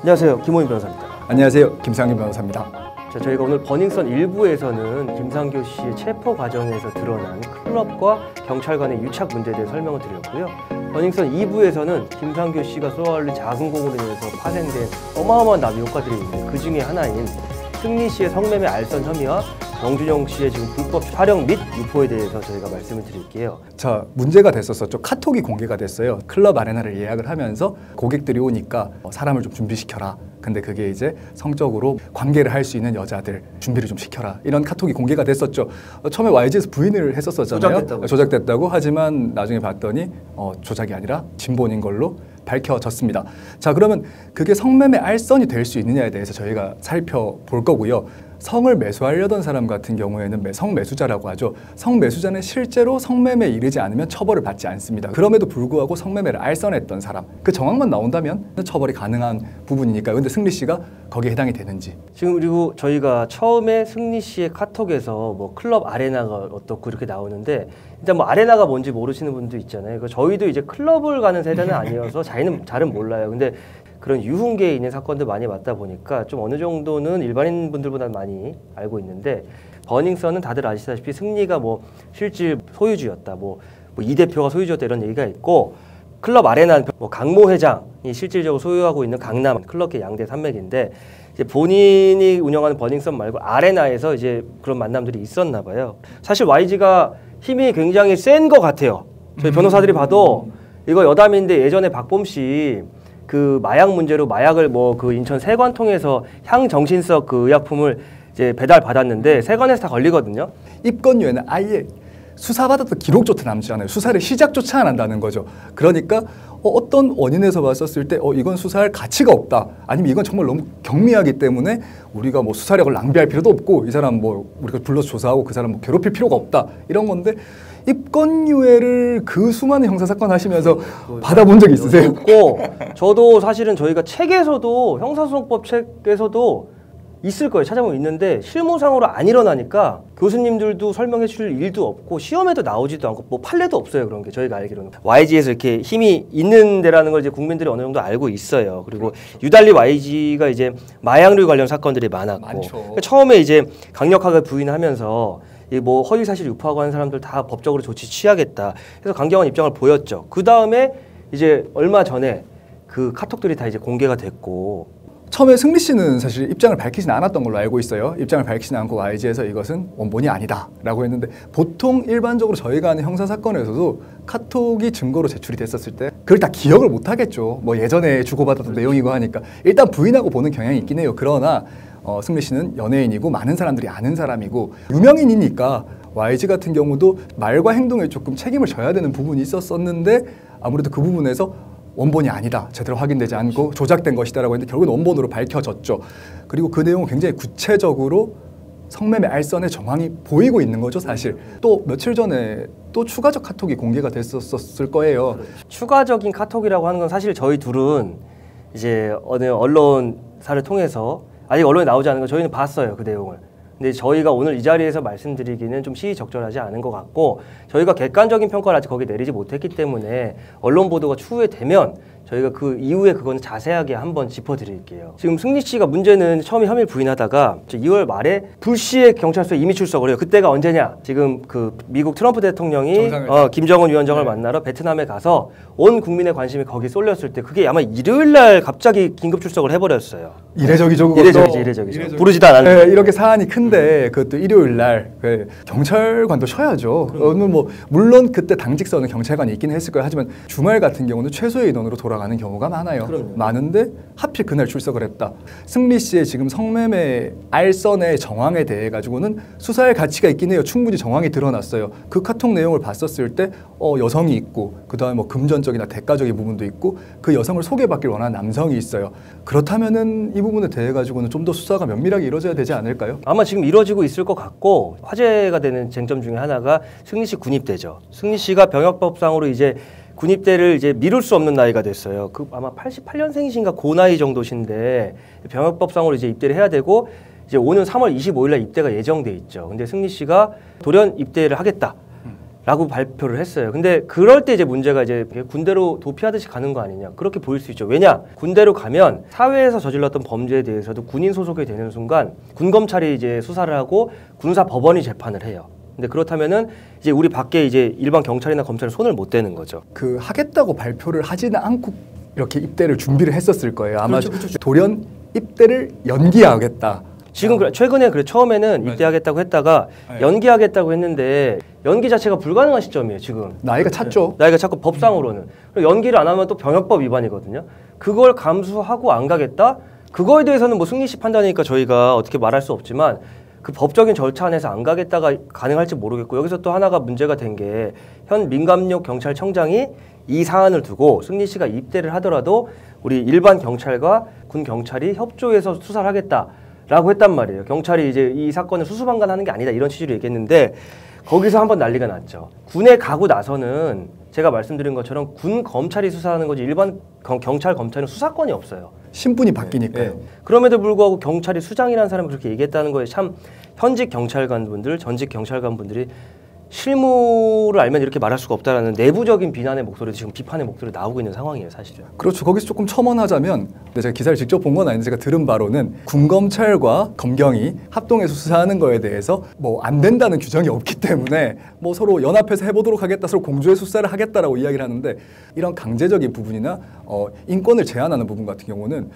안녕하세요, 김호인 변호사입니다. 안녕하세요, 김상규 변호사입니다. 자, 저희가 오늘 버닝썬 1부에서는 김상규 씨의 체포 과정에서 드러난 클럽과 경찰 간의 유착 문제에 대해 설명을 드렸고요. 버닝썬 2부에서는 김상규 씨가 쏘아올린 작은 공으로 인해서 파생된 어마어마한 나비 효과들이 있는데 그 중에 하나인 승리 씨의 성매매 알선 혐의와 정준영 씨의 지금 불법 촬영 및 유포에 대해서 저희가 말씀을 드릴게요. 자, 문제가 됐었었죠. 카톡이 공개가 됐어요. 클럽 아레나를 예약을 하면서 고객들이 오니까 사람을 좀 준비시켜라. 근데 그게 이제 성적으로 관계를 할 수 있는 여자들 준비를 좀 시켜라. 이런 카톡이 공개가 됐었죠. 처음에 YG에서 부인을 했었잖아요. 조작됐다고. 하지만 나중에 봤더니 조작이 아니라 진본인 걸로 밝혀졌습니다. 자, 그러면 그게 성매매 알선이 될 수 있느냐에 대해서 저희가 살펴볼 거고요. 성을 매수하려던 사람 같은 경우에는 성매수자라고 하죠. 성매수자는 실제로 성매매에 이르지 않으면 처벌을 받지 않습니다. 그럼에도 불구하고 성매매를 알선했던 사람, 그 정황만 나온다면 처벌이 가능한 부분이니까요. 근데 승리 씨가 거기에 해당이 되는지. 지금 그리고 저희가 처음에 승리 씨의 카톡에서 뭐 클럽 아레나가 어떻고 이렇게 나오는데 일단 뭐 아레나가 뭔지 모르시는 분도 있잖아요. 저희도 이제 클럽을 가는 세대는 아니어서 잘은 몰라요. 근데 그런 유흥계에 있는 사건들 많이 맞다 보니까 좀 어느 정도는 일반인 분들보다 많이 알고 있는데, 버닝썬은 다들 아시다시피 승리가 뭐 실질 소유주였다, 뭐 이 대표가 소유주였다 이런 얘기가 있고, 클럽 아레나는 뭐 강모 회장이 실질적으로 소유하고 있는 강남 클럽계 양대 산맥인데, 이제 본인이 운영하는 버닝썬 말고 아레나에서 이제 그런 만남들이 있었나 봐요. 사실 YG가 힘이 굉장히 센 것 같아요. 저희 변호사들이 봐도 이거 여담인데, 예전에 박범 씨 그 마약 문제로 마약을 뭐 그 인천 세관통에서 향정신석 그 의약품을 이제 배달 받았는데 세관에서 다 걸리거든요. 입건유에는 아예 수사받았던 기록조차 남지 않아요. 수사를 시작조차 안 한다는 거죠. 그러니까 어떤 원인에서 봤었을 때 이건 수사할 가치가 없다, 아니면 이건 정말 너무 경미하기 때문에 우리가 뭐 수사력을 낭비할 필요도 없고 이 사람 뭐 우리가 불러서 조사하고 그 사람 뭐 괴롭힐 필요가 없다, 이런 건데 입건유예를 그 수많은 형사사건 하시면서 받아본 적 있으세요? 없고, 저도 사실은 저희가 책에서도 형사소송법 책에서도 있을 거예요. 찾아보면 있는데 실무상으로 안 일어나니까 교수님들도 설명해 줄 일도 없고 시험에도 나오지도 않고 뭐 판례도 없어요. 그런 게 저희가 알기로는 YG에서 이렇게 힘이 있는 데라는 걸 이제 국민들이 어느 정도 알고 있어요. 그리고 유달리 YG가 이제 마약류 관련 사건들이 많았고, 처음에 이제 강력하게 부인하면서 뭐 허위사실 유포하고 하는 사람들 다 법적으로 조치 취하겠다 해서 강경한 입장을 보였죠. 그 다음에 이제 얼마 전에 그 카톡들이 다 이제 공개가 됐고, 처음에 승리 씨는 사실 입장을 밝히진 않았던 걸로 알고 있어요. 입장을 밝히진 않고 YG에서 이것은 원본이 아니다 라고 했는데, 보통 일반적으로 저희가 하는 형사사건에서도 카톡이 증거로 제출이 됐었을 때 그걸 다 기억을 못 하겠죠. 뭐 예전에 주고받았던 내용이고 하니까 일단 부인하고 보는 경향이 있긴 해요. 그러나 승리 씨는 연예인이고 많은 사람들이 아는 사람이고 유명인이니까 YG 같은 경우도 말과 행동에 조금 책임을 져야 되는 부분이 있었었는데, 아무래도 그 부분에서 원본이 아니다, 제대로 확인되지 않고 조작된 것이다라고 했는데 결국은 원본으로 밝혀졌죠. 그리고 그 내용은 굉장히 구체적으로 성매매 알선의 정황이 보이고 있는 거죠. 사실 또 며칠 전에 또 추가적 카톡이 공개가 됐었을 거예요. 추가적인 카톡이라고 하는 건 사실 저희 둘은 이제 어느 언론사를 통해서, 아직 언론에 나오지 않은 거 저희는 봤어요, 그 내용을. 근데 저희가 오늘 이 자리에서 말씀드리기는 좀 시의적절하지 않은 것 같고, 저희가 객관적인 평가를 아직 거기에 내리지 못했기 때문에 언론 보도가 추후에 되면 저희가 그 이후에 그건 자세하게 한번 짚어드릴게요. 지금 승리 씨가 문제는 처음에 혐의를 부인하다가 2월 말에 불시에 경찰서에 임의 출석을 해요. 그때가 언제냐? 지금 그 미국 트럼프 대통령이 김정은 위원장을 만나러 베트남에 가서 온 국민의 관심이 거기 쏠렸을 때, 그게 아마 일요일 날 갑자기 긴급 출석을 해버렸어요. 이례적이죠. 이례적이죠. 부르지도 않았는데. 네, 이렇게 사안이 큰데 그것도 일요일 날 경찰관도 쉬어야죠. 뭐 물론 그때 당직서는 경찰관이 있긴 했을 거예요. 하지만 주말 같은 경우는 최소의 인원으로 돌아가는 경우가 많아요. 그럼요. 많은데 하필 그날 출석을 했다. 승리 씨의 지금 성매매 알선의 정황에 대해 가지고는 수사할 가치가 있긴 해요. 충분히 정황이 드러났어요. 그 카톡 내용을 봤었을 때 여성이 있고, 그다음에 뭐 금전적이나 대가적인 부분도 있고, 그 여성을 소개받길 원하는 남성이 있어요. 그렇다면은 이 부분에 대해 가지고는 좀 더 수사가 면밀하게 이루어져야 되지 않을까요? 아마 지금 이루어지고 있을 것 같고, 화제가 되는 쟁점 중에 하나가 승리 씨 군입대죠. 승리 씨가 병역법상으로 이제 군입대를 이제 미룰 수 없는 나이가 됐어요. 그 아마 88년생이신가 그 나이 정도신데 병역법상으로 이제 입대를 해야 되고, 이제 오는 3월 25일 날 입대가 예정돼 있죠. 근데 승리 씨가 돌연 입대를 하겠다. 라고 발표를 했어요. 근데 그럴 때 이제 문제가 이제 군대로 도피하듯이 가는 거 아니냐 그렇게 보일 수 있죠. 왜냐 군대로 가면 사회에서 저질렀던 범죄에 대해서도 군인 소속이 되는 순간 군검찰이 이제 수사를 하고 군사 법원이 재판을 해요. 근데 그렇다면은 이제 우리 밖에 이제 일반 경찰이나 검찰은 손을 못 대는 거죠. 그 하겠다고 발표를 하지는 않고 이렇게 입대를 준비를 했었을 거예요. 아마 돌연 입대를 연기하겠다. 지금 최근에 처음에는 입대하겠다고 했다가 연기하겠다고 했는데 연기 자체가 불가능한 시점이에요. 지금 나이가 찼죠. 나이가 자꾸 법상으로는 그리고 연기를 안 하면 또 병역법 위반이거든요. 그걸 감수하고 안 가겠다. 그거에 대해서는 뭐 승리 씨 판단이니까 저희가 어떻게 말할 수 없지만 그 법적인 절차 안에서 안 가겠다가 가능할지 모르겠고 여기서 또 하나가 문제가 된 게 현 민감용 경찰청장이 이 사안을 두고 승리 씨가 입대를 하더라도 우리 일반 경찰과 군 경찰이 협조해서 수사를 하겠다라고 했단 말이에요. 경찰이 이제 이 사건을 수수방관하는 게 아니다 이런 취지로 얘기했는데 거기서 한번 난리가 났죠. 군에 가고 나서는 제가 말씀드린 것처럼 군 검찰이 수사하는 거지 일반 경찰 검찰은 수사권이 없어요. 신분이 바뀌니까요. 그럼에도 불구하고 경찰이 수장이라는 사람이 그렇게 얘기했다는 거에 참 현직 경찰관분들, 전직 경찰관분들이 실무를 알면 이렇게 말할 수가 없다라는 내부적인 비난의 목소리도 지금 비판의 목소리 나오고 있는 상황이에요, 사실은. 그렇죠. 거기서 조금 첨언하자면 제가 기사를 직접 본 건 아닌데 제가 들은 바로는 군검찰과 검경이 합동해서 수사하는 거에 대해서 뭐 안 된다는 규정이 없기 때문에 뭐 서로 연합해서 해보도록 하겠다, 서로 공조해 수사를 하겠다라고 이야기를 하는데 이런 강제적인 부분이나 인권을 제한하는 부분 같은 경우는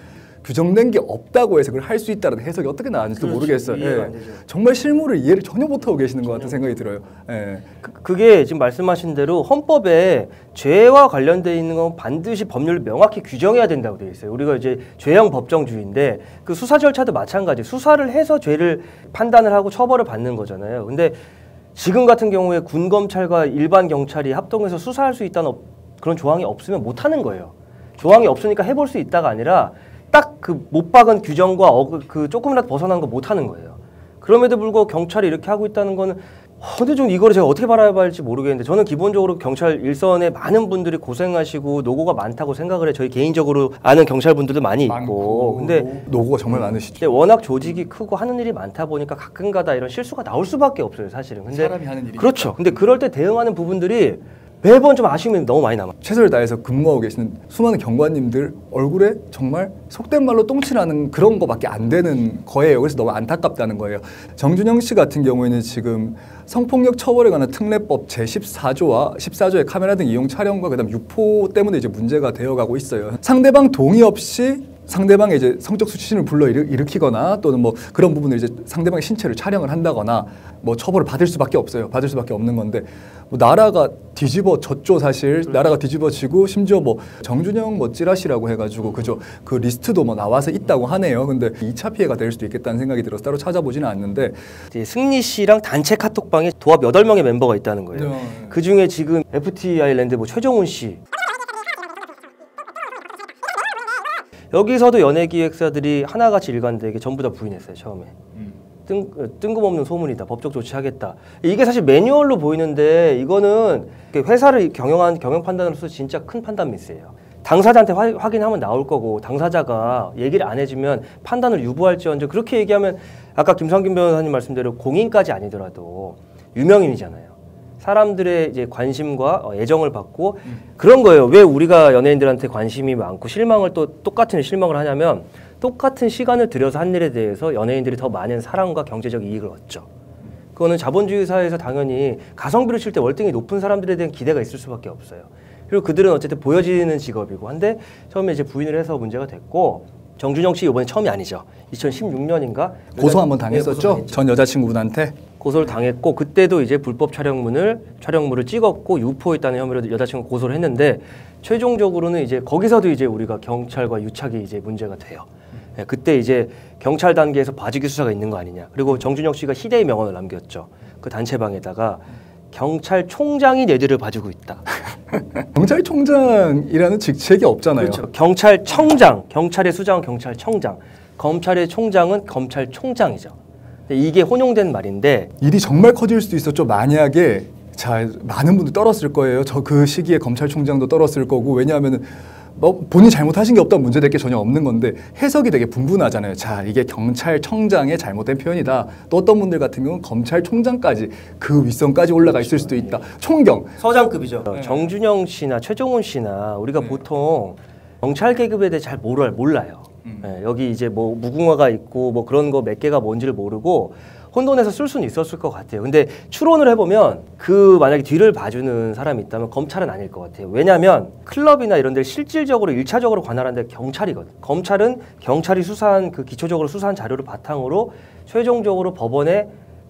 규정된 게 없다고 해서 그걸 할 수 있다는 해석이 어떻게 나왔는지도 모르겠어요. 예. 정말 실무를 이해를 전혀 못하고 계시는 것 같은 생각이 들어요. 예. 그게 지금 말씀하신 대로 헌법에 죄와 관련돼 있는 건 반드시 법률로 명확히 규정해야 된다고 되어 있어요. 우리가 이제 죄형 법정주의인데 그 수사 절차도 마찬가지. 수사를 해서 죄를 판단을 하고 처벌을 받는 거잖아요. 근데 지금 같은 경우에 군 검찰과 일반 경찰이 합동해서 수사할 수 있다는 그런 조항이 없으면 못 하는 거예요. 조항이 없으니까 해볼 수 있다가 아니라 딱 그 못 박은 규정과 그 조금이라도 벗어난 거 못 하는 거예요. 그럼에도 불구하고 경찰이 이렇게 하고 있다는 거는 근데 좀 이거를 제가 어떻게 바라봐야 할지 모르겠는데 저는 기본적으로 경찰 일선에 많은 분들이 고생하시고 노고가 많다고 생각을 해요. 저희 개인적으로 아는 경찰분들도 많이 있고 근데 노고가 정말 많으시죠. 근데 워낙 조직이 크고 하는 일이 많다 보니까 가끔가다 이런 실수가 나올 수밖에 없어요, 사실은. 근데 사람이 하는 일이니까. 그렇죠. 근데 그럴 때 대응하는 부분들이 매번 좀 아쉬움이 너무 많이 남아요. 최선을 다해서 근무하고 계시는 수많은 경관님들 얼굴에 정말 속된 말로 똥칠하는 그런 거밖에 안 되는 거예요. 그래서 너무 안타깝다는 거예요. 정준영 씨 같은 경우에는 지금 성폭력 처벌에 관한 특례법 제14조와 14조의 카메라 등 이용 촬영과 그다음 유포 때문에 이제 문제가 되어가고 있어요. 상대방 동의 없이 상대방의 이제 성적 수치심을 불러 일으키거나 또는 뭐 그런 부분을 이제 상대방의 신체를 촬영을 한다거나 뭐 처벌을 받을 수밖에 없어요. 받을 수밖에 없는 건데 뭐 나라가 뒤집어졌죠, 사실. 나라가 뒤집어지고 심지어 뭐 정준영 뭐 찌라시라고 해가지고 그죠 그 리스트도 뭐 나와서 있다고 하네요. 근데 2차 피해가 될 수도 있겠다는 생각이 들어서 따로 찾아보지는 않는데 이제 승리 씨랑 단체 카톡방에 도합 8명의 멤버가 있다는 거예요. 그 중에 지금 FT 아일랜드 뭐 최정훈 씨 여기서도 연예기획사들이 하나같이 일관되게 전부 다 부인했어요, 처음에. 뜬금없는 소문이다, 법적 조치하겠다. 이게 사실 매뉴얼로 보이는데 이거는 회사를 경영 판단으로서 진짜 큰 판단 미스예요. 당사자한테 확인하면 나올 거고 당사자가 얘기를 안 해주면 판단을 유보할지언정 그렇게 얘기하면 아까 김성균 변호사님 말씀대로 공인까지 아니더라도 유명인이잖아요. 사람들의 이제 관심과 애정을 받고 그런 거예요. 왜 우리가 연예인들한테 관심이 많고 실망을 또 똑같은 실망을 하냐면 똑같은 시간을 들여서 한 일에 대해서 연예인들이 더 많은 사랑과 경제적 이익을 얻죠. 그거는 자본주의 사회에서 당연히 가성비를 칠 때 월등히 높은 사람들에 대한 기대가 있을 수밖에 없어요. 그리고 그들은 어쨌든 보여지는 직업이고 한데 처음에 이제 부인을 해서 문제가 됐고 정준영 씨 이번에 처음이 아니죠. 2016년인가 고소 한번 당했었죠. 전 여자친구분한테. 고소를 당했고 그때도 이제 불법 촬영물을 찍었고 유포했다는 혐의로 여자친구 고소를 했는데 최종적으로는 이제 거기서도 이제 우리가 경찰과 유착이 이제 문제가 돼요. 네, 그때 이제 경찰 단계에서 봐주기 수사가 있는 거 아니냐. 그리고 정준영 씨가 희대의 명언을 남겼죠. 그 단체방에다가 경찰총장이 얘들을 봐주고 있다. 경찰총장이라는 직책이 없잖아요. 그렇죠. 경찰청장, 경찰의 수장은 경찰청장, 검찰의 총장은 검찰총장이죠. 이게 혼용된 말인데 일이 정말 커질 수도 있었죠. 만약에 자 많은 분들 떨었을 거예요. 저 그 시기에 검찰총장도 떨었을 거고 왜냐하면은 뭐 본인이 잘못하신 게 없다면 문제될 게 전혀 없는 건데 해석이 되게 분분하잖아요. 자, 이게 경찰청장의 잘못된 표현이다. 또 어떤 분들 같은 경우는 검찰총장까지 그 윗선까지 올라가 있을 수도 있다. 총경. 서장급이죠. 정준영 씨나 최종훈 씨나 우리가 보통 경찰 계급에 대해 잘 몰라요. 여기 이제 뭐 무궁화가 있고 뭐 그런 거 몇 개가 뭔지를 모르고 혼돈해서 쓸 수는 있었을 것 같아요. 근데 추론을 해보면 그 만약에 뒤를 봐주는 사람이 있다면 검찰은 아닐 것 같아요. 왜냐하면 클럽이나 이런 데 실질적으로 1차적으로 관할하는 데 경찰이거든. 검찰은 경찰이 수사한 그 기초적으로 수사한 자료를 바탕으로 최종적으로 법원에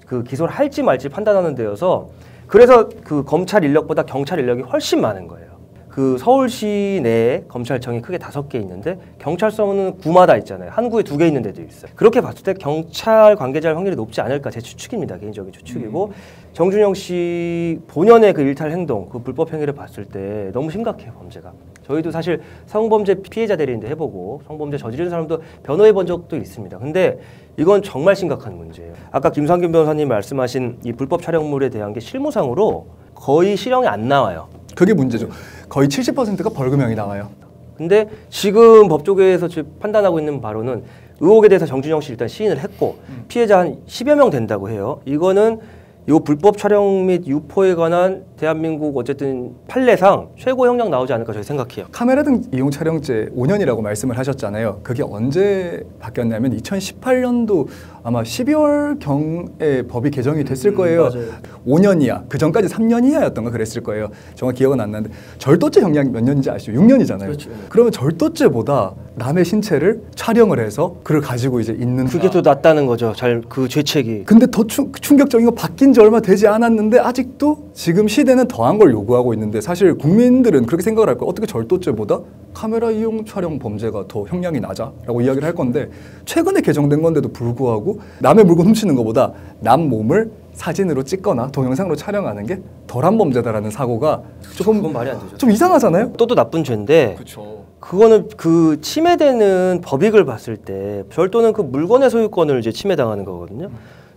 그 기소를 할지 말지 판단하는 데여서 그래서 그 검찰 인력보다 경찰 인력이 훨씬 많은 거예요. 그 서울시 내에 검찰청이 크게 5개 있는데 경찰서는 구마다 있잖아요. 한 구에 2개 있는 데도 있어요. 그렇게 봤을 때 경찰 관계자일 확률이 높지 않을까 제 추측입니다. 개인적인 추측이고 정준영 씨 본연의 그 일탈 행동, 그 불법 행위를 봤을 때 너무 심각해요. 범죄가. 저희도 사실 성범죄 피해자 대리인도 해보고 성범죄 저지른 사람도 변호해 본 적도 있습니다. 근데 이건 정말 심각한 문제예요. 아까 김상균 변호사님 말씀하신 이 불법 촬영물에 대한 게 실무상으로 거의 실형이 안 나와요. 그게 문제죠. 거의 70%가 벌금형이 나와요. 근데 지금 법조계에서 판단하고 있는 바로는 의혹에 대해서 정준영 씨 일단 시인을 했고 피해자 한 10여 명 된다고 해요. 이거는 요 불법 촬영 및 유포에 관한 대한민국 어쨌든 판례상 최고 형량 나오지 않을까 저희 생각해요. 카메라 등 이용 촬영죄 5년이라고 말씀을 하셨잖아요. 그게 언제 바뀌었냐면 2018년도 아마 12월경에 법이 개정이 됐을 거예요. 5년 이하, 그 전까지 3년 이하였던가 그랬을 거예요. 정확히 기억은 안 나는데 절도죄 형량이 몇 년인지 아시죠? 6년이잖아요. 그렇죠. 그러면 절도죄보다 남의 신체를 촬영을 해서 그걸 가지고 이제 있는 그게 더 낫다는 거죠. 그 죄책이. 근데 더 충격적인 거 바뀐 지 얼마 되지 않았는데 아직도 지금 시대는 더한 걸 요구하고 있는데 사실 국민들은 그렇게 생각을 할 거예요. 어떻게 절도죄보다 카메라 이용 촬영 범죄가 더 형량이 낮아라고 이야기를 할 건데 최근에 개정된 건데도 불구하고 남의 물건 훔치는 것보다 남 몸을 사진으로 찍거나 동영상으로 촬영하는 게 덜한 범죄다라는 사고가 조금 그건 말이 안 되죠. 좀 이상하잖아요. 또 나쁜 죄인데 그렇죠. 그거는 그 침해되는 법익을 봤을 때 절도는 그 물건의 소유권을 이제 침해당하는 거거든요.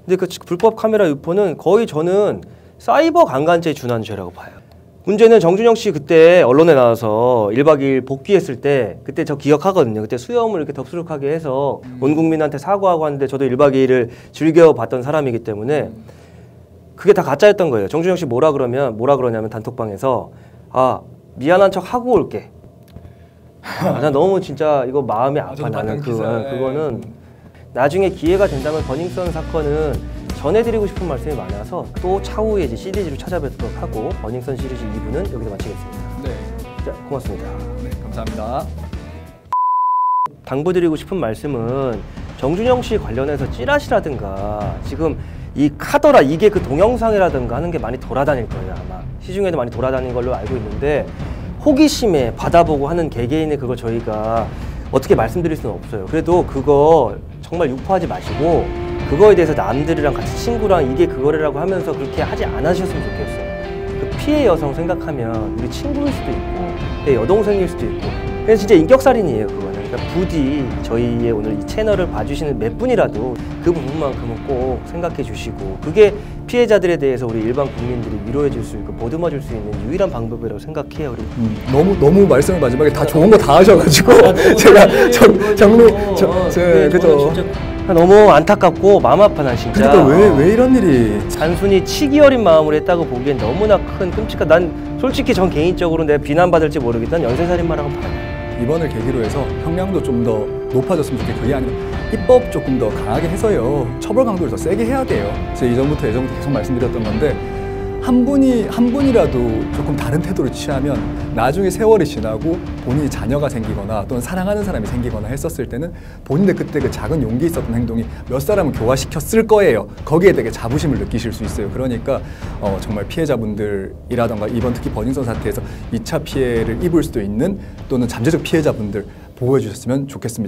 근데 그 불법 카메라 유포는 거의 저는 사이버 강간죄에 준하는 죄라고 봐요. 문제는 정준영 씨 그때 언론에 나와서 1박 2일 복귀했을 때 그때 저 기억하거든요. 그때 수염을 이렇게 덥수룩하게 해서 온 국민한테 사과하고 하는데 저도 1박 2일을 즐겨봤던 사람이기 때문에 그게 다 가짜였던 거예요. 정준영 씨 뭐라 그러냐면 단톡방에서 아 미안한 척 하고 올게. 나 너무 진짜 이거 마음이 아파. 나는 그거는 나중에 기회가 된다면 버닝썬 사건은 전해드리고 싶은 말씀이 많아서 또 차후에 이제 시리즈로 찾아뵙도록 하고 버닝썬 시리즈 2부는 여기서 마치겠습니다. 네. 자, 고맙습니다. 네, 감사합니다. 당부드리고 싶은 말씀은 정준영 씨 관련해서 찌라시라든가 지금 이 카더라 이게 그 동영상이라든가 하는 게 많이 돌아다닐 거예요. 아마 시중에도 많이 돌아다니는 걸로 알고 있는데 호기심에 받아보고 하는 개개인의 그걸 저희가 어떻게 말씀드릴 수는 없어요. 그래도 그거 정말 유포하지 마시고 그거에 대해서 남들이랑 같이 친구랑 이게 그거래라고 하면서 그렇게 하지 않으셨으면 좋겠어요. 그 피해 여성 생각하면 우리 친구일 수도 있고 내 여동생일 수도 있고 그냥 진짜 인격살인이에요. 그거는. 그러니까 부디 저희의 오늘 이 채널을 봐주시는 몇 분이라도 그 부분만큼은 꼭 생각해 주시고 그게 피해자들에 대해서 우리 일반 국민들이 위로해 줄 수 있고 보듬어 줄 수 있는 유일한 방법이라고 생각해요. 너무 말씀을 마지막에 다 좋은 거 다 하셔가지고 제가 그죠. 너무 안타깝고 마음 아파 난 진짜. 그러니까 왜 이런 일이 단순히 치기 어린 마음으로 했다고 보기엔 너무나 큰 끔찍한. 난 솔직히 전 개인적으로 내가 비난받을지 모르겠지만 연쇄살인마라고 봐요. 이번을 계기로 해서 형량도 좀 더 높아졌으면 좋겠고 그게 아니라 입법 조금 더 강하게 해서요 처벌 강도를 더 세게 해야 돼요. 제가 예전부터 계속 말씀드렸던 건데 한 분이라도 조금 다른 태도를 취하면 나중에 세월이 지나고 본인이 자녀가 생기거나 또는 사랑하는 사람이 생기거나 했었을 때는 본인의 그때 그 작은 용기 있었던 행동이 몇 사람을 교화시켰을 거예요. 거기에 되게 자부심을 느끼실 수 있어요. 그러니까 정말 피해자분들이라던가 이번 특히 버닝썬 사태에서 2차 피해를 입을 수도 있는 또는 잠재적 피해자분들 보호해 주셨으면 좋겠습니다.